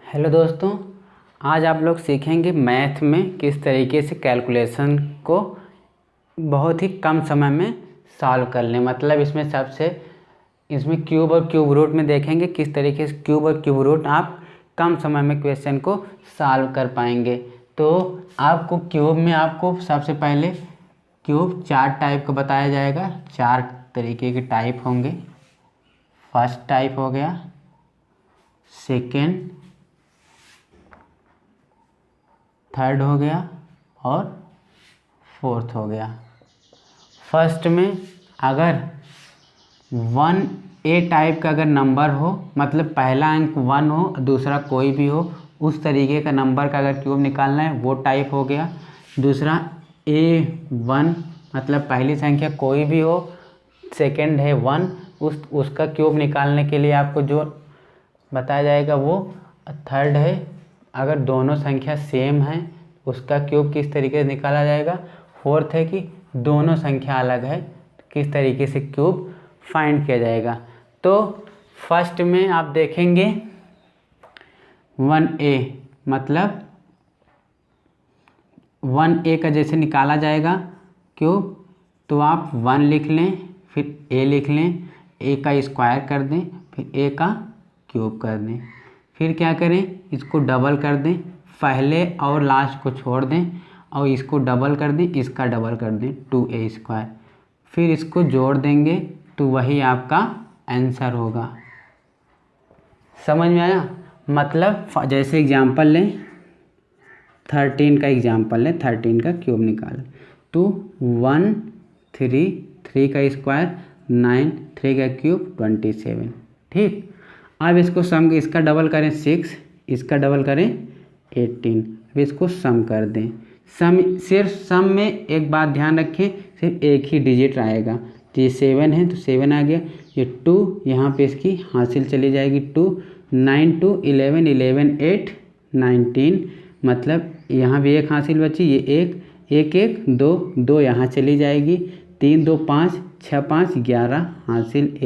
Hello दोस्तों, आज आप लोग सीखेंगे मैथ में किस तरीके से कैलकुलेशन को बहुत ही कम समय में सॉल्व कर लें। मतलब इसमें क्यूब और क्यूब रूट में देखेंगे किस तरीके से क्यूब और क्यूब रूट आप कम समय में क्वेश्चन को सॉल्व कर पाएंगे। तो आपको क्यूब में सबसे पहले क्यूब 4 टाइप का बताया जाएगा। 4 तरीके के टाइप होंगे। फर्स्ट टाइप हो गया, सेकेंड, थर्ड हो गया और फोर्थ हो गया। फर्स्ट में अगर 1A टाइप का अगर नंबर हो, मतलब पहला अंक 1 हो, दूसरा कोई भी हो, उस तरीके का नंबर का अगर क्यूब निकालना है वो टाइप हो गया। दूसरा A1, मतलब पहली संख्या कोई भी हो, सेकंड है 1, उसका क्यूब निकालने के लिए आपको जो बताया जाएगा वो। थर्ड है अगर दोनों संख्या सेम है उसका क्यूब किस तरीके से निकाला जाएगा। फोर्थ है कि दोनों संख्या अलग है किस तरीके से क्यूब फाइंड किया जाएगा। तो फर्स्ट में आप देखेंगे 1A, मतलब 1A का जैसे निकाला जाएगा क्यूब, तो आप 1 लिख लें, फिर A लिख लें, A का स्क्वायर कर दें, फिर A का क्यूब कर दें। फिर क्या करें, इसको डबल कर दें, पहले और लास्ट को छोड़ दें और इसको डबल कर दें, इसका डबल कर दें, 2A स्क्वायर। फिर इसको जोड़ देंगे तो वही आपका आंसर होगा। समझ में आया? मतलब जैसे एग्जांपल लें, 13 का एग्जांपल लें, 13 का क्यूब निकालें तो 1 3 3 का स्क्वायर 9, 3 का क्यूब 27। ठीक, अब इसको सम, इसका डबल करें 6, इसका डबल करें 18। अब इसको सम कर दें। सिर्फ सम में एक बात ध्यान रखें, सिर्फ एक ही डिजिट आएगा। तो ये 7 है तो 7 आ गया। ये 2 यहाँ पे इसकी हासिल चली जाएगी 2, 9 2 11, 11 8 19, मतलब यहाँ भी एक हासिल बची, ये एक 1 2 2 यहाँ चली जाएगी, 3 2 5 6 5 11 हासिल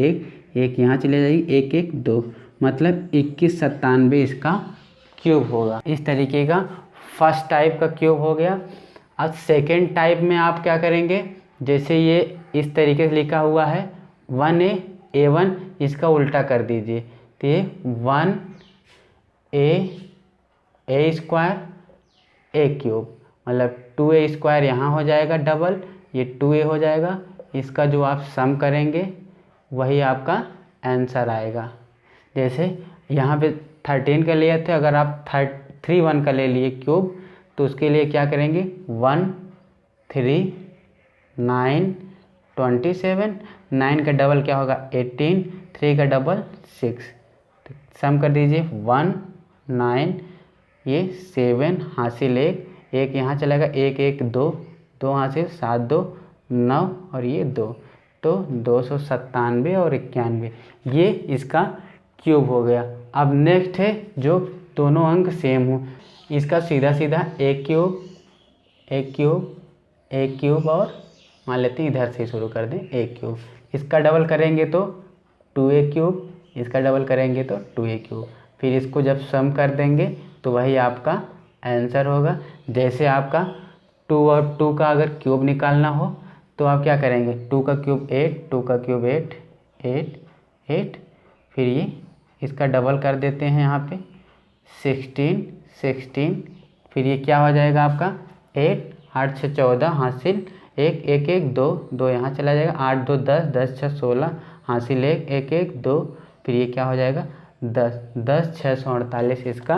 1 यहाँ चले जाएगी, 1 1 2, मतलब 2197 इसका क्यूब होगा। इस तरीके का फर्स्ट टाइप का क्यूब हो गया। अब सेकेंड टाइप में आप क्या करेंगे, जैसे ये इस तरीके से लिखा हुआ है 1A A1, इसका उल्टा कर दीजिए तो ये 1A स्क्वायर A क्यूब, मतलब 2A स्क्वायर यहाँ हो जाएगा डबल, ये 2A हो जाएगा। इसका जो आप सम करेंगे वही आपका आंसर आएगा। जैसे यहाँ पे 13 का लिए थे, अगर आप 31 का ले लिए क्यूब तो उसके लिए क्या करेंगे, 1 3 9 27, 9 का डबल क्या होगा 18, 3 का डबल 6, तो सम कर दीजिए 1 9, ये 7 हासिल 1 यहाँ चलेगा, 1 1 2 2 हासिल 7 2 9 और ये 2, तो 297 और 91, ये इसका क्यूब हो गया। अब नेक्स्ट है जो दोनों अंक सेम हो, इसका सीधा सीधा एक क्यूब और मान लेते हैं इधर से शुरू कर दें, एक क्यूब, इसका डबल करेंगे तो 2A क्यूब, इसका डबल करेंगे तो 2A क्यूब। फिर इसको जब सम कर देंगे तो वही आपका आंसर होगा। जैसे आपका 2 और 2 का अगर क्यूब निकालना हो तो आप क्या करेंगे, 2 का क्यूब 8, 2 का क्यूब 8 8 8, फिर ये इसका डबल कर देते हैं यहाँ पे 16 16, फिर ये क्या हो जाएगा आपका 8 8 6 14 हासिल 1 1 1 2 2 यहाँ चला जाएगा, 8 2 10 10 6 16 हासिल 1 1 1 2, फिर ये क्या हो जाएगा 10 10 648 इसका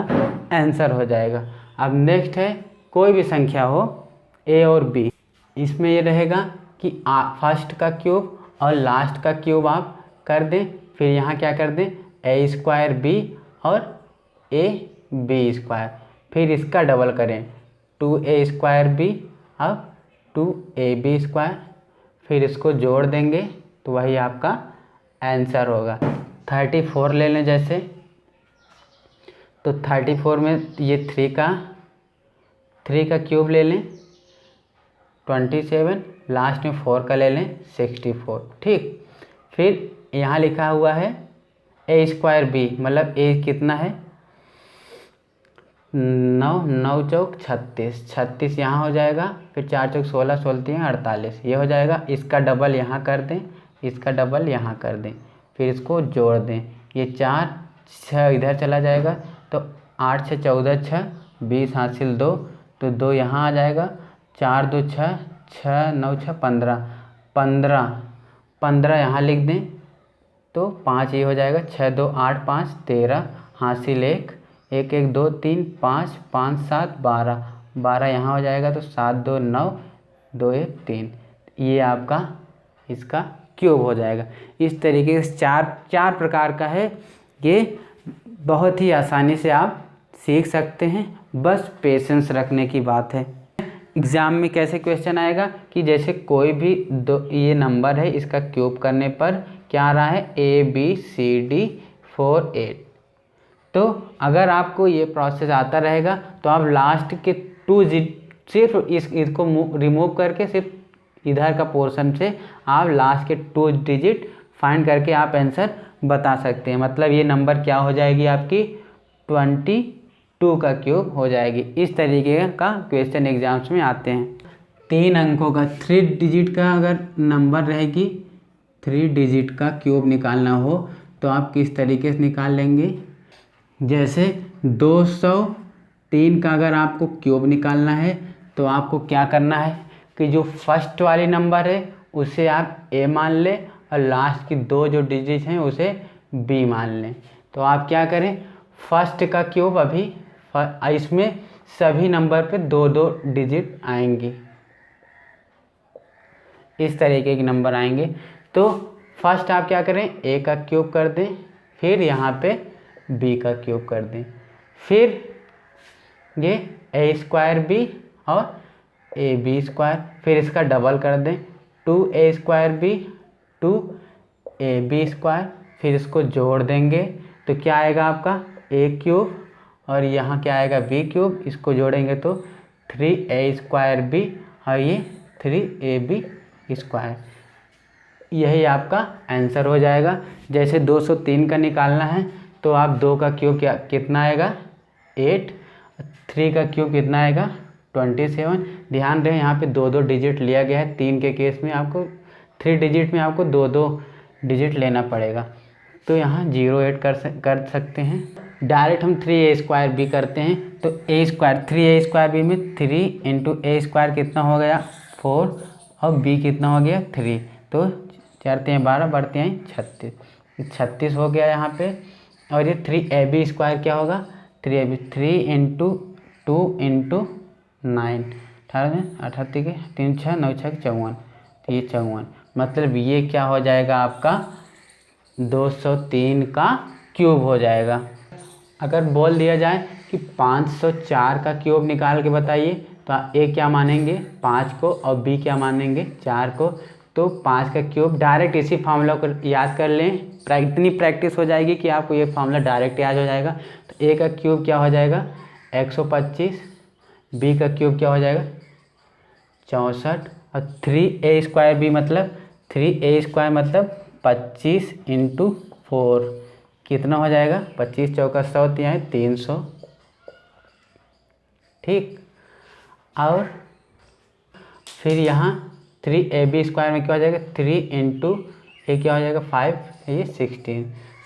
आंसर हो जाएगा। अब नेक्स्ट है कोई भी संख्या हो A और B, इसमें ये रहेगा कि फर्स्ट का क्यूब और लास्ट का क्यूब आप कर दें, फिर यहाँ क्या कर दें A स्क्वायर B और AB स्क्वायर, फिर इसका डबल करें 2A स्क्वायर B अब 2AB स्क्वायर, फिर इसको जोड़ देंगे तो वही आपका आंसर होगा। 34 ले लें जैसे, तो 34 में ये 3 का क्यूब ले लें 27, लास्ट में 4 का ले लें 64। ठीक, फिर यहाँ लिखा हुआ है A स्क्वायर B, मतलब A कितना है 9 9 चौक 36, 36 यहाँ हो जाएगा, फिर 4 चौक 16, 16 3 48, ये हो जाएगा। इसका डबल यहाँ कर दें, इसका डबल यहाँ कर दें, फिर इसको जोड़ दें। ये 4 6 इधर चला जाएगा, तो 8 6 14 6 20 हासिल 2, तो 2 यहाँ आ जाएगा। 4 2 6 6 9 6 15 15 15 यहाँ लिख दें, तो 5 ये हो जाएगा। 6 2 8 5 13 हासिल 1 1 1 2 3 5 5 7 12 12 यहाँ हो जाएगा, तो 7 2 9 2 1 3, ये आपका इसका क्यूब हो जाएगा। इस तरीके से चार प्रकार का है, ये बहुत ही आसानी से आप सीख सकते हैं, बस पेशेंस रखने की बात है। एग्ज़ाम में कैसे क्वेश्चन आएगा कि जैसे कोई भी दो ये नंबर है, इसका क्यूब करने पर क्या आ रहा है, ABCD 4 8। तो अगर आपको ये प्रोसेस आता रहेगा तो आप लास्ट के 2 सिर्फ इसको रिमूव करके सिर्फ इधर का पोर्शन से आप लास्ट के 2 डिजिट फाइंड करके आप आंसर बता सकते हैं। मतलब ये नंबर क्या हो जाएगी आपकी 22 का क्यूब हो जाएगी। इस तरीके का क्वेश्चन एग्जाम्स में आते हैं। 3 अंकों का 3 डिजिट का अगर नंबर रहेगी, 3 डिजिट का क्यूब निकालना हो तो आप किस तरीके से निकाल लेंगे। जैसे 203 का अगर आपको क्यूब निकालना है तो आपको क्या करना है कि जो फर्स्ट वाली नंबर है उसे आप A मान लें और लास्ट की 2 जो डिजिट हैं उसे B मान लें। तो आप क्या करें, फर्स्ट का क्यूब अभी इसमें सभी नंबर पे 2 डिजिट आएंगी, इस तरीके के नंबर आएंगे। तो फर्स्ट आप क्या करें, A का क्यूब कर दें, फिर यहाँ पे B का क्यूब कर दें, फिर ये A²B और AB², फिर इसका डबल कर दें 2A²B 2AB², फिर इसको जोड़ देंगे तो क्या आएगा आपका A³ और यहाँ क्या आएगा B³, इसको जोड़ेंगे तो 3A²B और ये 3AB², यही आपका आंसर हो जाएगा। जैसे 203 का निकालना है तो आप 2 का क्यूब कितना आएगा 8, 3 का क्यूब कितना आएगा 27। ध्यान रहे यहाँ पे 2 डिजिट लिया गया है, 3 के केस में आपको 3 डिजिट में आपको 2 डिजिट लेना पड़ेगा। तो यहाँ 0 ऐड कर सकते हैं। डायरेक्ट हम 3A² करते हैं तो A² 3A² में 3 × A² कितना हो गया 4 और B कितना हो गया 3, तो 4 3 12 बढ़ते हैं 36 हो गया यहाँ पे। और ये 3AB² क्या होगा 3 × 2 × 9 18 के 3 6 9 6 54, तो ये 54, मतलब ये क्या हो जाएगा आपका 203 का क्यूब हो जाएगा। अगर बोल दिया जाए कि 504 का क्यूब निकाल के बताइए तो A क्या मानेंगे 5 को और B क्या मानेंगे 4 को। तो 5 का क्यूब डायरेक्ट इसी फार्मूला को याद कर लें, इतनी प्रैक्टिस हो जाएगी कि आपको ये फार्मूला डायरेक्ट याद हो जाएगा। तो A का क्यूब क्या हो जाएगा 125, B का क्यूब क्या हो जाएगा 64 और 3A² मतलब 3A² मतलब 25 × 4 कितना हो जाएगा 25 चौका 100 है 300, ठीक। और फिर यहाँ 3AB² में क्या हो जाएगा 3 × ये क्या हो जाएगा 5, ये 16,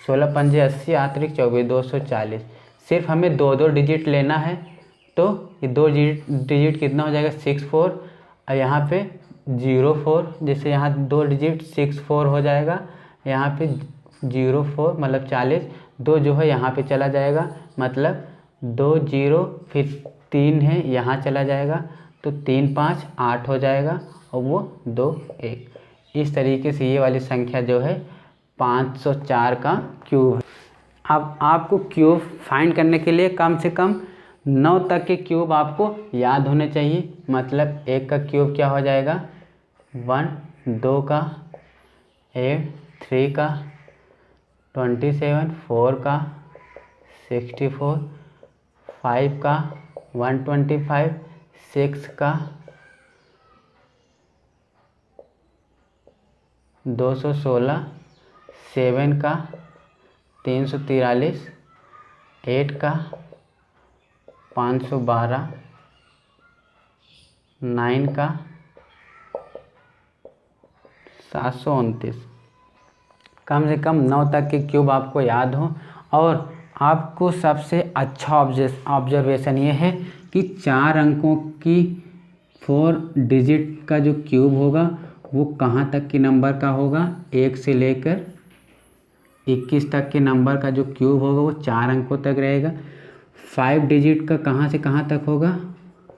16 पंजे 80 आतरिक 24 240। सिर्फ हमें 2 डिजिट लेना है तो ये 2 डिजिट कितना हो जाएगा 64 और यहाँ पे 04, जैसे यहाँ 2 डिजिट 64 हो जाएगा, यहाँ पे 04 मतलब 40, 2 जो है यहाँ पे चला जाएगा, मतलब 2 0 फिर 3 है यहाँ चला जाएगा, तो 3 5 8 हो जाएगा और वो 2 1। इस तरीके से ये वाली संख्या जो है 504 का क्यूब है। अब आपको क्यूब फाइंड करने के लिए कम से कम 9 तक के क्यूब आपको याद होने चाहिए। मतलब 1 का क्यूब क्या हो जाएगा 1, 2 का 8, 3 का 27, 4 का 64, 5 का 125, 6 का 216, 7 का 343, 8 का 512, 9 का 729। कम से कम 9 तक के क्यूब आपको याद हो। और आपको सबसे अच्छा ऑब्जर्वेशन ये है कि 4 अंकों की 4 डिजिट का जो क्यूब होगा वो कहाँ तक के नंबर का होगा, 1 से लेकर 21 तक के नंबर का जो क्यूब होगा वो 4 अंकों तक रहेगा। 5 डिजिट का कहाँ से कहाँ तक होगा,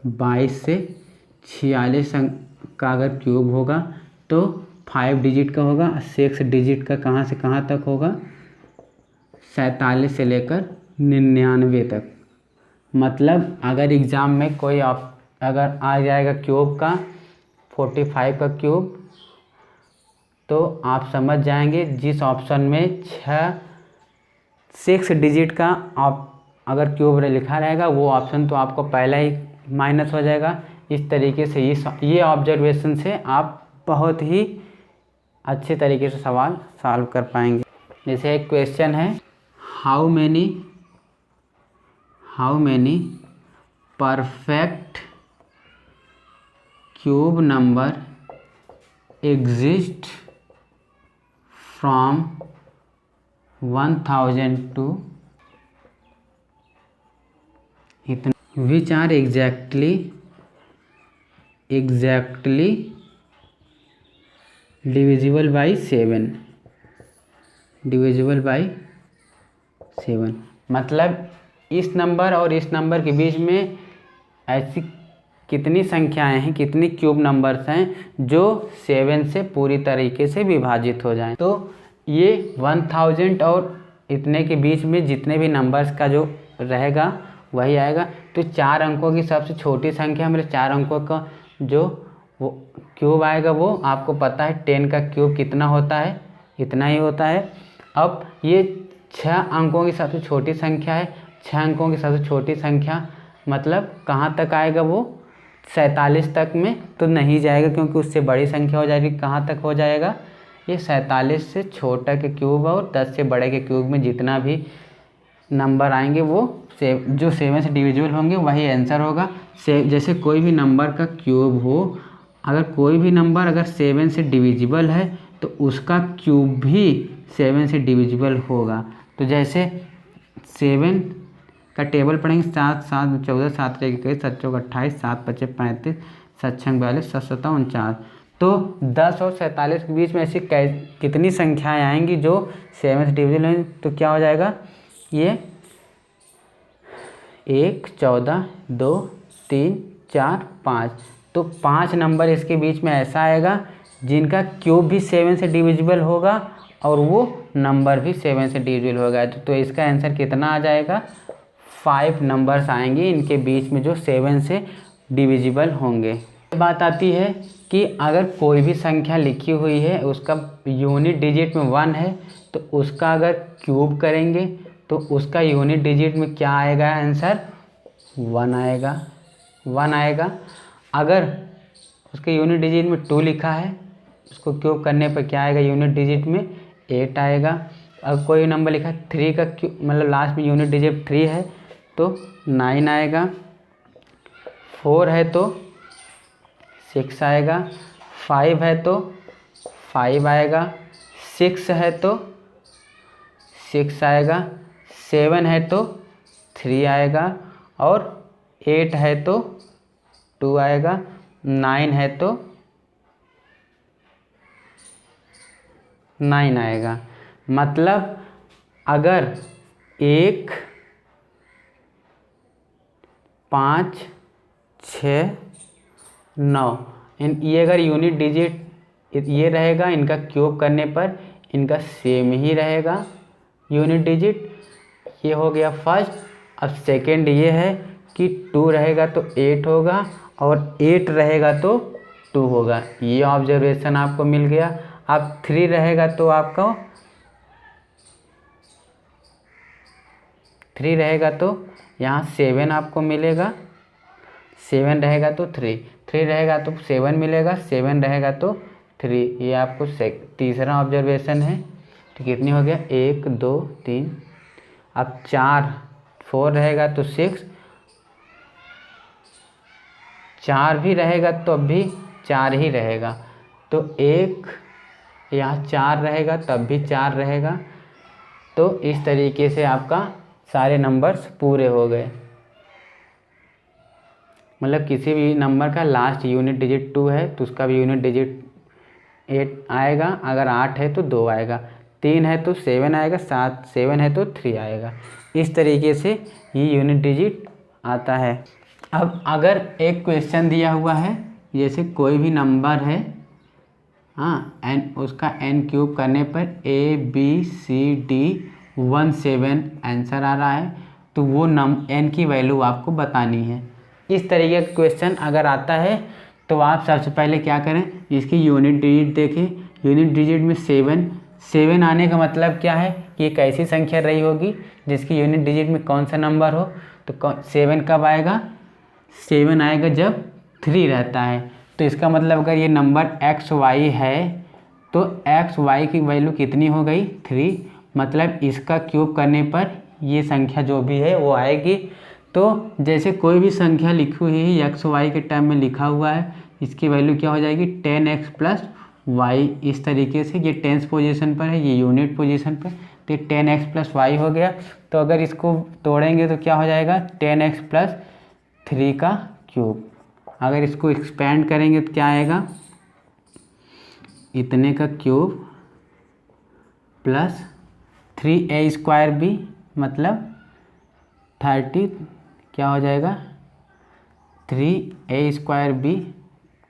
22 से 46 अंक का अगर क्यूब होगा तो 5 डिजिट का होगा। 6 डिजिट का कहाँ से कहाँ तक होगा, 47 से लेकर 99 तक। मतलब अगर एग्ज़ाम में कोई अगर आ जाएगा क्यूब का 45 का क्यूब, तो आप समझ जाएंगे जिस ऑप्शन में 6 डिजिट का आप अगर क्यूब लिखा रहेगा वो ऑप्शन तो आपको पहला ही माइनस हो जाएगा। इस तरीके से ये ऑब्जर्वेशन से आप बहुत ही अच्छे तरीके से सवाल सॉल्व कर पाएंगे। जैसे एक क्वेश्चन है, how many perfect cube number exist from 1000 to इतना, which are exactly divisible by 7। मतलब इस नंबर और इस नंबर के बीच में ऐसी कितनी संख्याएं हैं, कितनी क्यूब नंबर्स हैं जो 7 से पूरी तरीके से विभाजित हो जाएं। तो ये 1000 और इतने के बीच में जितने भी नंबर्स का जो रहेगा वही आएगा। तो 4 अंकों की सबसे छोटी संख्या मेरे 4 अंकों का जो वो क्यूब आएगा वो आपको पता है 10 का क्यूब कितना होता है, इतना ही होता है। अब ये 6 अंकों की सबसे छोटी संख्या है, 6 अंकों की सबसे छोटी संख्या मतलब कहाँ तक आएगा वो 47 तक में तो नहीं जाएगा, क्योंकि उससे बड़ी संख्या हो जाएगी। कहाँ तक हो जाएगा, ये 47 से छोटा के क्यूब और 10 से बड़े के क्यूब में जितना भी नंबर आएंगे वो जो 7 से डिविजिबल होंगे वही आंसर होगा। जैसे कोई भी नंबर का क्यूब हो, अगर कोई भी नंबर अगर 7 से डिविजिबल है तो उसका क्यूब भी 7 से डिविजिबल होगा। तो जैसे 7 का टेबल पढ़ेंगे, 7 7 14 7 21 7 4 28 7 5 35 7 6 42 7 7 49। तो 10 और 47 के बीच में ऐसी कितनी संख्याएं आएंगी जो 7 से डिविजिबल हैं, तो क्या हो जाएगा, ये 1 14 2 3 4 5। तो 5 नंबर इसके बीच में ऐसा आएगा जिनका क्यूब भी 7 से डिविजिबल होगा और वो नंबर भी 7 से डिविजिबल होगा। तो इसका आंसर कितना आ जाएगा, 5 नंबर्स आएंगे इनके बीच में जो 7 से डिविजिबल होंगे। बात आती है कि अगर कोई भी संख्या लिखी हुई है उसका यूनिट डिजिट में 1 है तो उसका अगर क्यूब करेंगे तो उसका यूनिट डिजिट में क्या आएगा, आंसर 1 आएगा। अगर उसके यूनिट डिजिट में 2 लिखा है उसको क्यूब करने पर क्या आएगा, यूनिट डिजिट में 8 आएगा। अगर कोई नंबर लिखा है 3 का क्यूब मतलब लास्ट में यूनिट डिजिट 3 है तो 9 आएगा। 4 है तो 6 आएगा। 5 है तो 5 आएगा। 6 है तो 6 आएगा। 7 है तो 3 आएगा और 8 है तो 2 आएगा। 9 है तो 9 आएगा। मतलब अगर 1 5 6 9 ये अगर यूनिट डिजिट ये रहेगा, इनका क्यूब करने पर इनका सेम ही रहेगा यूनिट डिजिट। ये हो गया फर्स्ट। अब सेकंड ये है कि 2 रहेगा तो 8 होगा और 8 रहेगा तो 2 होगा। ये ऑब्जर्वेशन आपको मिल गया। अब 3 रहेगा तो आपको 3 रहेगा तो यहाँ 7 आपको मिलेगा। 7 रहेगा तो 3 रहेगा तो 7 मिलेगा। 7 रहेगा तो 3। ये आपको तीसरा ऑब्जर्वेशन है। तो कितनी हो गया, 1 2 3। अब 4 रहेगा तो 6 4 भी रहेगा तो अब भी 4 ही रहेगा, तो 1 यहाँ 4 रहेगा तब भी 4 रहेगा। तो इस तरीके से आपका सारे नंबर्स पूरे हो गए। मतलब किसी भी नंबर का लास्ट यूनिट डिजिट 2 है तो उसका भी यूनिट डिजिट 8 आएगा, अगर 8 है तो 2 आएगा, 3 है तो 7 आएगा, 7 है तो 3 आएगा। इस तरीके से ये यूनिट डिजिट आता है। अब अगर एक क्वेश्चन दिया हुआ है, जैसे कोई भी नंबर है, हाँ, एन, उसका n क्यूब करने पर ABCD17 आंसर आ रहा है, तो वो n की वैल्यू आपको बतानी है। इस तरीके का क्वेश्चन अगर आता है तो आप सबसे पहले क्या करें, इसकी यूनिट डिजिट देखें। यूनिट डिजिट में 7 आने का मतलब क्या है कि एक ऐसी संख्या रही होगी जिसकी यूनिट डिजिट में कौन सा नंबर हो। तो 7 कब आएगा, 7 आएगा जब 3 रहता है। तो इसका मतलब अगर ये नंबर XY है तो XY की वैल्यू कितनी हो गई, 3। मतलब इसका क्यूब करने पर ये संख्या जो भी है वो आएगी। तो जैसे कोई भी संख्या लिखी हुई है XY के टर्म में लिखा हुआ है, इसकी वैल्यू क्या हो जाएगी, 10x + y। इस तरीके से ये 10th पोजीशन पर है, ये यूनिट पोजीशन पर, तो 10x + y हो गया। तो अगर इसको तोड़ेंगे तो क्या हो जाएगा, 10x + 3 का क्यूब। अगर इसको एक्सपेंड करेंगे तो क्या आएगा, इतने का क्यूब प्लस 3a² मतलब 30, क्या हो जाएगा 3a²,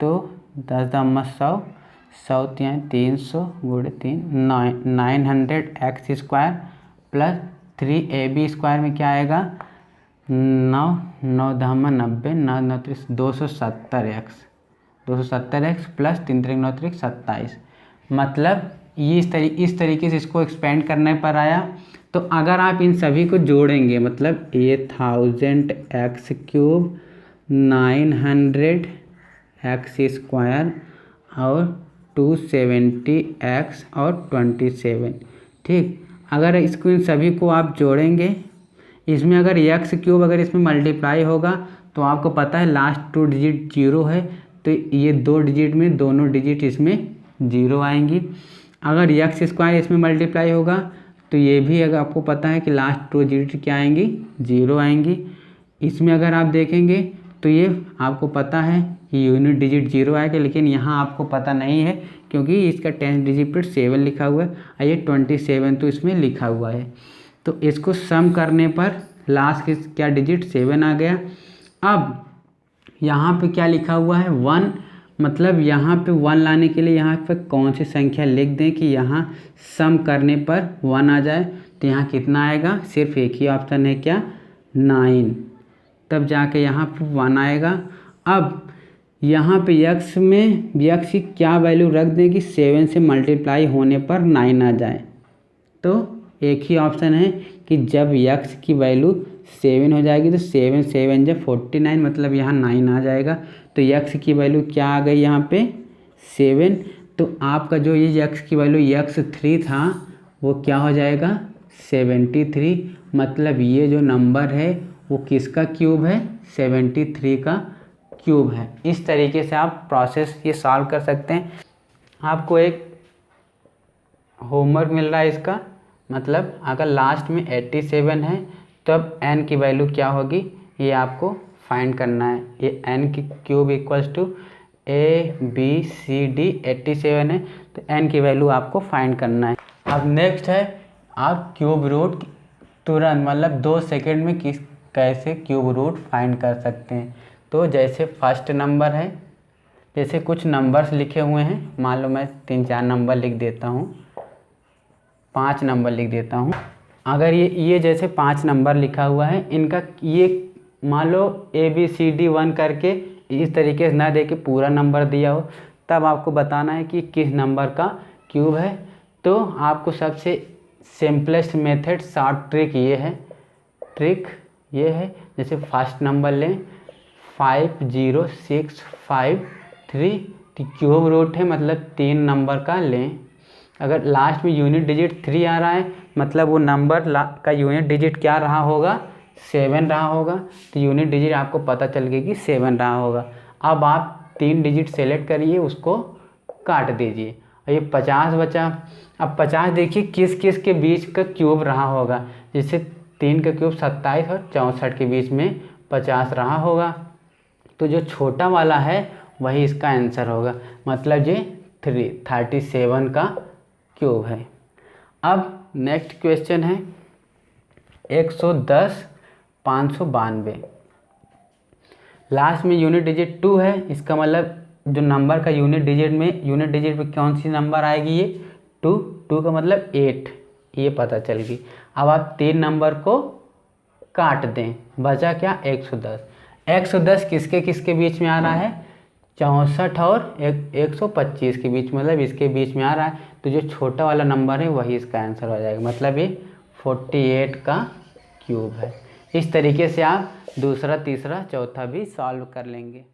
तो 10 × 100, 100 300 × 3 900x² प्लस 3ab² में क्या आएगा, 9 9 × 90, 9 9 270x, 270x प्लस 3 3 9 3 27। मतलब ये इस तरीके से इसको एक्सपेंड करने पर आया। तो अगर आप इन सभी को जोड़ेंगे, मतलब ये 1000x³ 900x² और 270x और 27, ठीक। अगर इसको इन सभी को आप जोड़ेंगे, इसमें अगर x³ अगर इसमें मल्टीप्लाई होगा तो आपको पता है लास्ट 2 डिजिट 0 है, तो ये 2 डिजिट में दोनों डिजिट इसमें 0 आएंगी। अगर x² इसमें मल्टीप्लाई होगा तो ये भी अगर आपको पता है कि लास्ट 2 डिजिट क्या आएंगी, 0 आएंगी। इसमें अगर आप देखेंगे तो ये आपको पता है कि यूनिट डिजिट 0 आएगा, लेकिन यहाँ आपको पता नहीं है क्योंकि इसका 10th डिजिट पर 7 लिखा हुआ है और ये 27 तो इसमें लिखा हुआ है। तो इसको सम करने पर लास्ट की क्या डिजिट 7 आ गया। अब यहाँ पे क्या लिखा हुआ है, 1, मतलब यहाँ पे 1 लाने के लिए यहाँ पे कौन सी संख्या लिख दें कि यहाँ सम करने पर 1 आ जाए। तो यहाँ कितना आएगा, सिर्फ एक ही ऑप्शन है, क्या, 9, तब जाके यहाँ पे 1 आएगा। अब यहाँ पे x में x की क्या वैल्यू रख दें कि 7 से मल्टीप्लाई होने पर 9 आ जाए। तो एक ही ऑप्शन है कि जब x की वैल्यू 7 हो जाएगी तो 7 7 जब 49, मतलब यहाँ 9 आ जाएगा। तो x की वैल्यू क्या आ गई यहाँ पे, 7। तो आपका जो ये x की वैल्यू x3 था वो क्या हो जाएगा, 73। मतलब ये जो नंबर है वो किसका क्यूब है, 73 का क्यूब है। इस तरीके से आप प्रोसेस ये सॉल्व कर सकते हैं। आपको एक होमवर्क मिल रहा है इसका, मतलब अगर लास्ट में 87 है तब n की वैल्यू क्या होगी ये आपको फाइंड करना है। ये n की क्यूब इक्वल्स टू ABCD 87 है, तो n की वैल्यू आपको फाइंड करना है। अब नेक्स्ट है आप क्यूब रूट तुरंत, मतलब 2 सेकेंड में कैसे क्यूब रूट फाइंड कर सकते हैं। तो जैसे फर्स्ट नंबर है, जैसे कुछ नंबर्स लिखे हुए हैं, मान लो मैं 3-4 नंबर लिख देता हूँ, 5 नंबर लिख देता हूँ। अगर ये जैसे 5 नंबर लिखा हुआ है, इनका ये मान लो ABCD1 करके इस तरीके से ना दे के पूरा नंबर दिया हो, तब आपको बताना है कि किस नंबर का क्यूब है। तो आपको सबसे सिंपलेस्ट मेथड शॉर्ट ट्रिक ये है, जैसे फर्स्ट नंबर लें 50653, क्यूब रूट है मतलब 3 नंबर का लें। अगर लास्ट में यूनिट डिजिट 3 आ रहा है मतलब वो नंबर का यूनिट डिजिट क्या रहा होगा, 7 रहा होगा। तो यूनिट डिजिट आपको पता चल गई कि 7 रहा होगा। अब आप 3 डिजिट सेलेक्ट करिए, उसको काट दीजिए और ये 50 बचा। अब 50 देखिए किस किस के बीच का क्यूब रहा होगा, जैसे 3 का क्यूब 27 और 64 के बीच में 50 रहा होगा, तो जो छोटा वाला है वही इसका आंसर होगा, मतलब ये 37 का क्यूब है। अब नेक्स्ट क्वेश्चन है 110 592। लास्ट में यूनिट डिजिट 2 है, इसका मतलब जो नंबर का यूनिट डिजिट में कौन सी नंबर आएगी, ये 2 का मतलब 8, ये पता चल गई। अब आप 3 नंबर को काट दें, बचा क्या 110। 110 किसके किसके बीच में आ रहा है, 64 और 125 के बीच, मतलब इसके बीच में आ रहा है, तो जो छोटा वाला नंबर है वही इसका आंसर हो जाएगा, मतलब ये 48 का क्यूब है। इस तरीके से आप दूसरा, तीसरा, चौथा भी सॉल्व कर लेंगे।